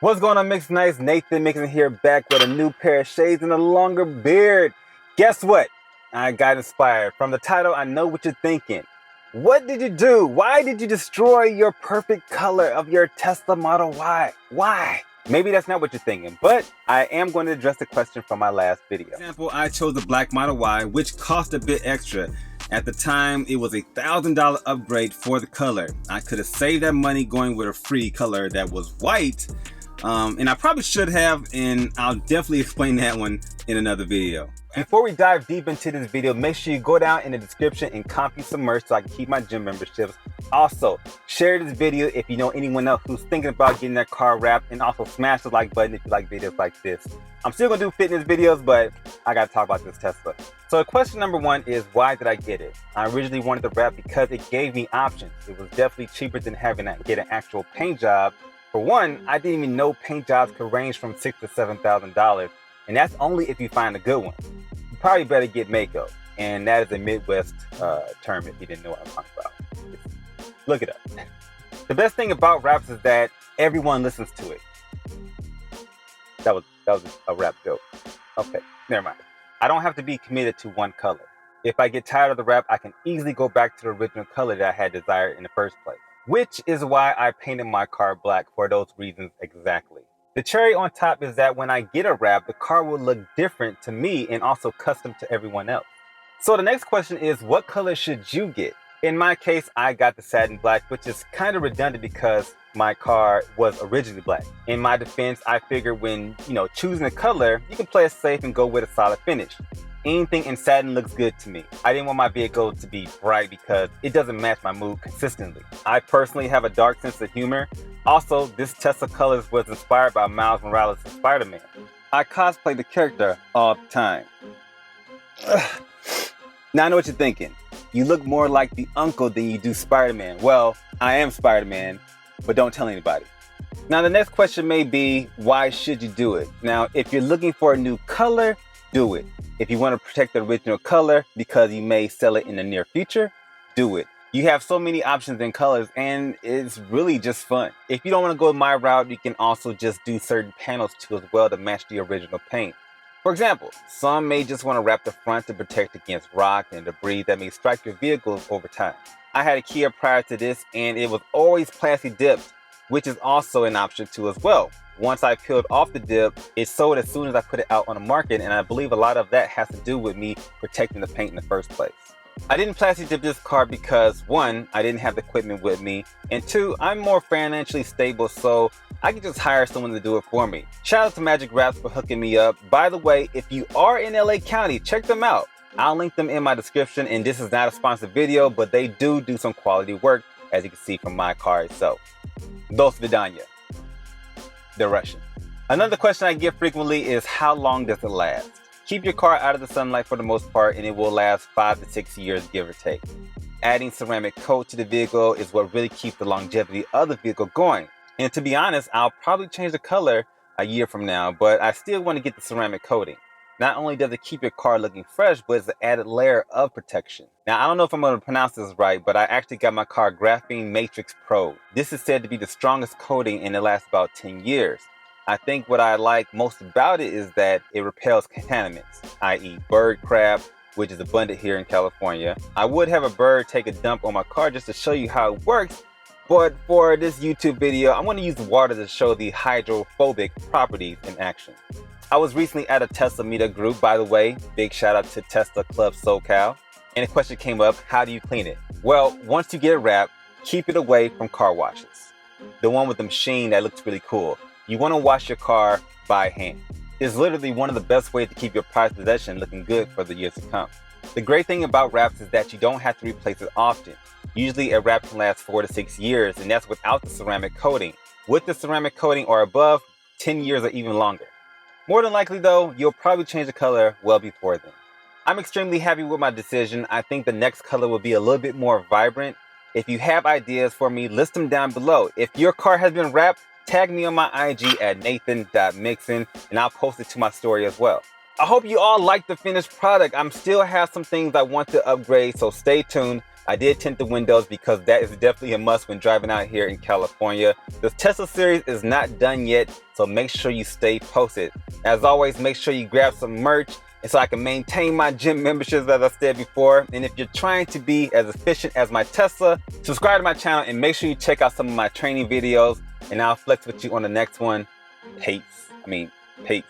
What's going on, Mixon? Nathen Mixon here, back with a new pair of shades and a longer beard. Guess what? I got inspired. From the title, I know what you're thinking. What did you do? Why did you destroy your perfect color of your Tesla Model Y? Why? Maybe that's not what you're thinking, but I am going to address the question from my last video. For example, I chose the black Model Y, which cost a bit extra. At the time, it was a $1,000 upgrade for the color. I could have saved that money going with a free color that was white. And I probably should have, and I'll definitely explain that one in another video. Before we dive deep into this video, make sure you go down in the description and copy some merch so I can keep my gym memberships. Also, share this video if you know anyone else who's thinking about getting their car wrapped, and also smash the like button if you like videos like this. I'm still gonna do fitness videos, but I gotta talk about this Tesla. So question number one is, why did I get it? I originally wanted the wrap because it gave me options. It was definitely cheaper than having to get an actual paint job. For one, I didn't even know paint jobs could range from $6,000 to $7,000, and that's only if you find a good one. You probably better get Mako, and that is a Midwest term if you didn't know what I'm talking about. Look it up. The best thing about wraps is that everyone listens to it. That was a rap joke. Okay, never mind. I don't have to be committed to one color. If I get tired of the wrap, I can easily go back to the original color that I had desired in the first place. Which is why I painted my car black, for those reasons exactly. The cherry on top is that when I get a wrap, the car will look different to me and also custom to everyone else. So the next question is, what color should you get? In my case, I got the satin black, which is kind of redundant because my car was originally black. In my defense, I figured when choosing a color, you can play it safe and go with a solid finish. Anything in satin looks good to me. I didn't want my vehicle to be bright because it doesn't match my mood consistently. I personally have a dark sense of humor. Also, this Tesla colors was inspired by Miles Morales' Spider-Man. I cosplay the character all the time. Now I know what you're thinking. You look more like the uncle than you do Spider-Man. Well, I am Spider-Man, but don't tell anybody. Now the next question may be, why should you do it? Now, if you're looking for a new color, do it. If you want to protect the original color because you may sell it in the near future, do it. You have so many options in colors and it's really just fun. If you don't want to go my route, you can also just do certain panels too as well to match the original paint. For example, some may just want to wrap the front to protect against rock and debris that may strike your vehicles over time. I had a Kia prior to this and it was always plastic dipped, which is also an option too as well. Once I peeled off the dip, it sold as soon as I put it out on the market, and I believe a lot of that has to do with me protecting the paint in the first place. I didn't plastic dip this car because one, I didn't have the equipment with me, and two, I'm more financially stable, so I can just hire someone to do it for me. Shout out to Magic Wraps for hooking me up. By the way, if you are in LA County, check them out. I'll link them in my description, and this is not a sponsored video, but they do some quality work, as you can see from my car itself. До свидания. The Russian. Another question I get frequently is, how long does it last? Keep your car out of the sunlight for the most part and it will last 5 to 6 years, give or take. Adding ceramic coat to the vehicle is what really keeps the longevity of the vehicle going. And to be honest, I'll probably change the color a year from now, but I still want to get the ceramic coating. Not only does it keep your car looking fresh, but it's an added layer of protection. Now, I don't know if I'm going to pronounce this right, but I actually got my car Graphene Matrix Pro. This is said to be the strongest coating and it lasts about 10 years. I think what I like most about it is that it repels contaminants, i.e. bird crap, which is abundant here in California. I would have a bird take a dump on my car just to show you how it works, but for this YouTube video, I'm going to use water to show the hydrophobic properties in action. I was recently at a Tesla meetup group, by the way, big shout out to Tesla Club SoCal, and a question came up, how do you clean it? Well, once you get it wrapped, keep it away from car washes. The one with the machine that looks really cool. You want to wash your car by hand. It's literally one of the best ways to keep your prized possession looking good for the years to come. The great thing about wraps is that you don't have to replace it often. Usually a wrap can last 4 to 6 years, and that's without the ceramic coating. With the ceramic coating or above, 10 years or even longer. More than likely though, you'll probably change the color well before then. I'm extremely happy with my decision. I think the next color will be a little bit more vibrant. If you have ideas for me, list them down below. If your car has been wrapped, tag me on my IG at nathen.mixon and I'll post it to my story as well. I hope you all like the finished product. I still have some things I want to upgrade, so stay tuned. I did tint the windows because that is definitely a must when driving out here in California. This Tesla series is not done yet, so make sure you stay posted. As always, make sure you grab some merch and so I can maintain my gym memberships, as I said before. And if you're trying to be as efficient as my Tesla, subscribe to my channel and make sure you check out some of my training videos, and I'll flex with you on the next one. Peace.